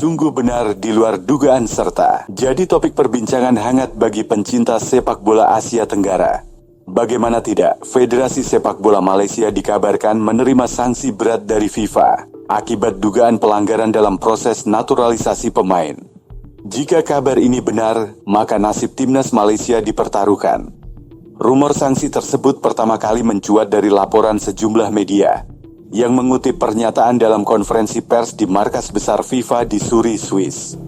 Sungguh benar di luar dugaan serta jadi topik perbincangan hangat bagi pencinta sepak bola Asia Tenggara. Bagaimana tidak, Federasi Sepak Bola Malaysia dikabarkan menerima sanksi berat dari FIFA akibat dugaan pelanggaran dalam proses naturalisasi pemain. Jika kabar ini benar, maka nasib timnas Malaysia dipertaruhkan. Rumor sanksi tersebut pertama kali mencuat dari laporan sejumlah media yang mengutip pernyataan dalam konferensi pers di markas besar FIFA di Zurich, Swiss.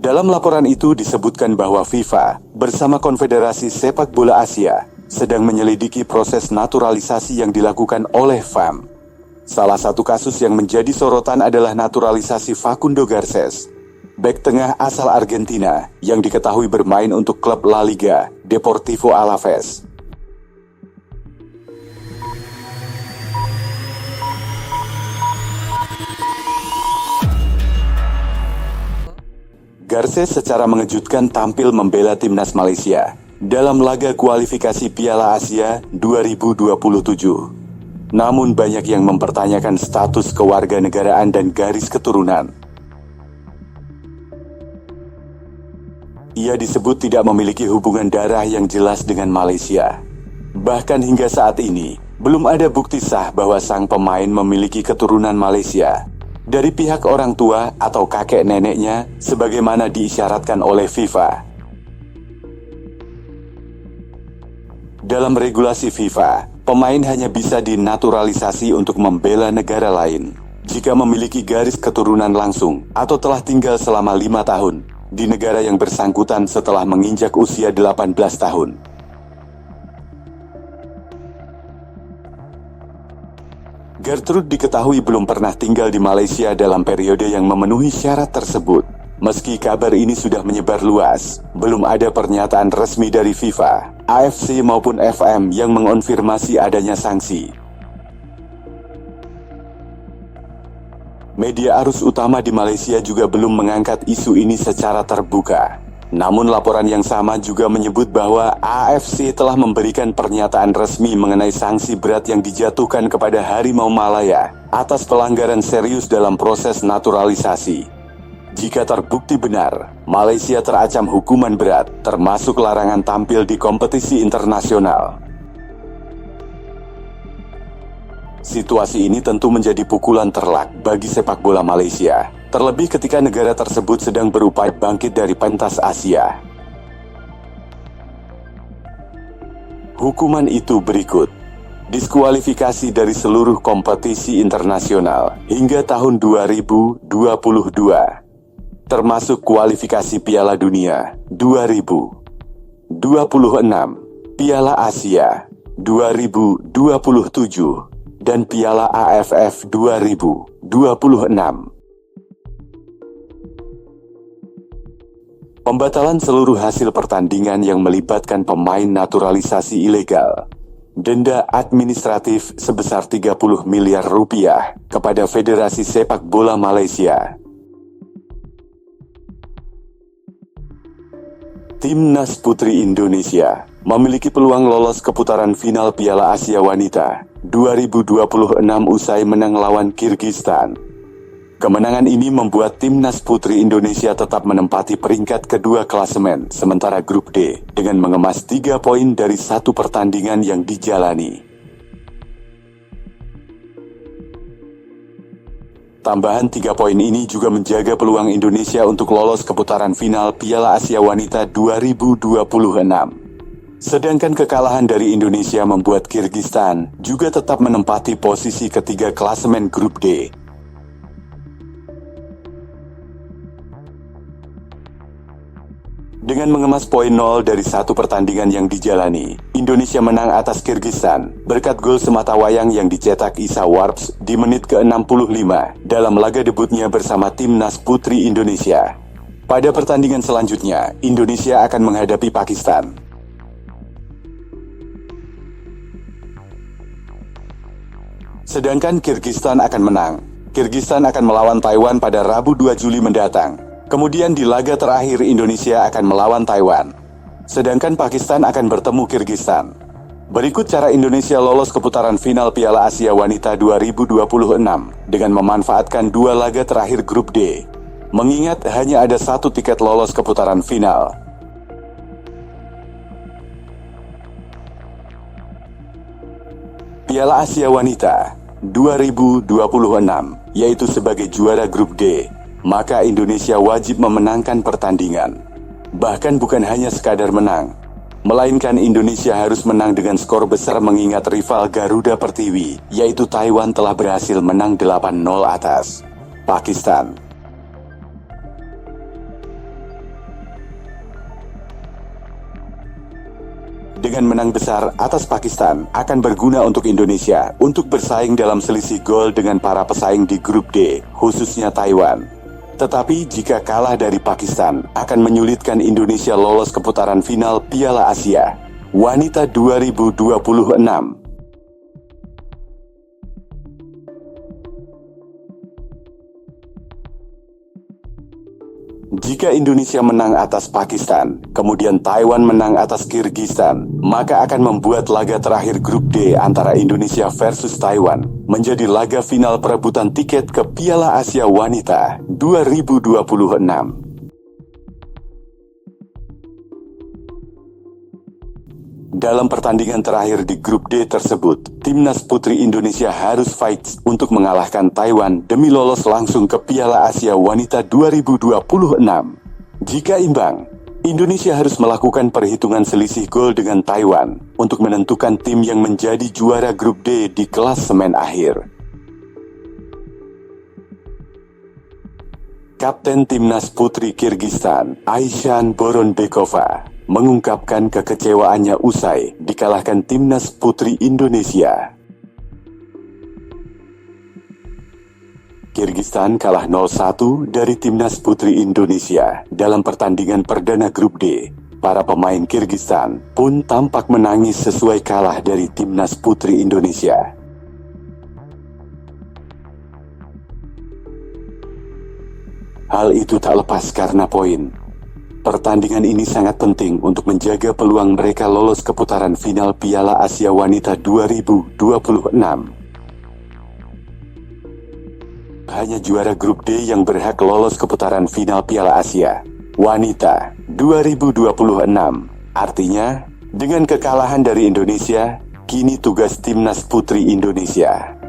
Dalam laporan itu disebutkan bahwa FIFA bersama Konfederasi Sepak Bola Asia sedang menyelidiki proses naturalisasi yang dilakukan oleh FAM. Salah satu kasus yang menjadi sorotan adalah naturalisasi Facundo Garces, bek tengah asal Argentina yang diketahui bermain untuk klub La Liga, Deportivo Alavés. Garces secara mengejutkan tampil membela timnas Malaysia dalam laga kualifikasi Piala Asia 2027. Namun banyak yang mempertanyakan status kewarganegaraan dan garis keturunan. Ia disebut tidak memiliki hubungan darah yang jelas dengan Malaysia. Bahkan hingga saat ini, belum ada bukti sah bahwa sang pemain memiliki keturunan Malaysia dari pihak orang tua atau kakek neneknya sebagaimana diisyaratkan oleh FIFA. Dalam regulasi FIFA, pemain hanya bisa dinaturalisasi untuk membela negara lain jika memiliki garis keturunan langsung atau telah tinggal selama 5 tahun di negara yang bersangkutan setelah menginjak usia 18 tahun. Gertrude diketahui belum pernah tinggal di Malaysia dalam periode yang memenuhi syarat tersebut. Meski kabar ini sudah menyebar luas, belum ada pernyataan resmi dari FIFA, AFC maupun FM yang mengonfirmasi adanya sanksi. Media arus utama di Malaysia juga belum mengangkat isu ini secara terbuka. Namun laporan yang sama juga menyebut bahwa AFC telah memberikan pernyataan resmi mengenai sanksi berat yang dijatuhkan kepada Harimau Malaya atas pelanggaran serius dalam proses naturalisasi. Jika terbukti benar, Malaysia terancam hukuman berat, termasuk larangan tampil di kompetisi internasional. Situasi ini tentu menjadi pukulan telak bagi sepak bola Malaysia, terlebih ketika negara tersebut sedang berupaya bangkit dari pentas Asia. Hukuman itu berikut: diskualifikasi dari seluruh kompetisi internasional hingga tahun 2022, termasuk kualifikasi Piala Dunia 2026, Piala Asia 2027, dan Piala AFF 2026. Pembatalan seluruh hasil pertandingan yang melibatkan pemain naturalisasi ilegal, denda administratif sebesar 30 miliar rupiah kepada Federasi Sepak Bola Malaysia. Timnas Putri Indonesia memiliki peluang lolos ke putaran final Piala Asia Wanita 2026 usai menang lawan Kyrgyzstan. Kemenangan ini membuat Timnas Putri Indonesia tetap menempati peringkat kedua klasemen sementara grup D dengan mengemas 3 poin dari 1 pertandingan yang dijalani. Tambahan 3 poin ini juga menjaga peluang Indonesia untuk lolos ke putaran final Piala Asia Wanita 2026. Sedangkan kekalahan dari Indonesia membuat Kyrgyzstan juga tetap menempati posisi ketiga klasemen grup D. Dengan mengemas poin 0 dari 1 pertandingan yang dijalani, Indonesia menang atas Kyrgyzstan berkat gol sematawayang yang dicetak Isa Warps di menit ke-65 dalam laga debutnya bersama Timnas Putri Indonesia. Pada pertandingan selanjutnya, Indonesia akan menghadapi Pakistan. Sedangkan Kyrgyzstan akan menang. Kyrgyzstan akan melawan Taiwan pada Rabu 2 Juli mendatang. Kemudian di laga terakhir Indonesia akan melawan Taiwan. Sedangkan Pakistan akan bertemu Kyrgyzstan. Berikut cara Indonesia lolos ke putaran final Piala Asia Wanita 2026 dengan memanfaatkan 2 laga terakhir grup D. mengingat hanya ada satu tiket lolos ke putaran final. Piala Asia Wanita 2026, yaitu sebagai juara grup D, maka Indonesia wajib memenangkan pertandingan. Bahkan bukan hanya sekadar menang, melainkan Indonesia harus menang dengan skor besar mengingat rival Garuda Pertiwi, yaitu Taiwan telah berhasil menang 8-0 atas Pakistan. Dengan menang besar atas Pakistan akan berguna untuk Indonesia untuk bersaing dalam selisih gol dengan para pesaing di grup D, khususnya Taiwan. Tetapi jika kalah dari Pakistan akan menyulitkan Indonesia lolos ke putaran final Piala Asia Wanita 2026. Jika Indonesia menang atas Pakistan, kemudian Taiwan menang atas Kirgistan, maka akan membuat laga terakhir grup D antara Indonesia versus Taiwan menjadi laga final perebutan tiket ke Piala Asia Wanita 2026. Dalam pertandingan terakhir di grup D tersebut, timnas putri Indonesia harus fight untuk mengalahkan Taiwan demi lolos langsung ke Piala Asia Wanita 2026. Jika imbang, Indonesia harus melakukan perhitungan selisih gol dengan Taiwan untuk menentukan tim yang menjadi juara grup D di klasemen akhir. Kapten Timnas Putri Kirgistan, Aishan Boronbekova, mengungkapkan kekecewaannya usai dikalahkan Timnas Putri Indonesia. Kirgistan kalah 0-1 dari Timnas Putri Indonesia dalam pertandingan perdana grup D. Para pemain Kirgistan pun tampak menangis sesuai kalah dari Timnas Putri Indonesia. Hal itu tak lepas karena poin. Pertandingan ini sangat penting untuk menjaga peluang mereka lolos ke putaran final Piala Asia Wanita 2026. Hanya juara grup D yang berhak lolos ke putaran final Piala Asia Wanita 2026. Artinya, dengan kekalahan dari Indonesia, kini tugas Timnas Putri Indonesia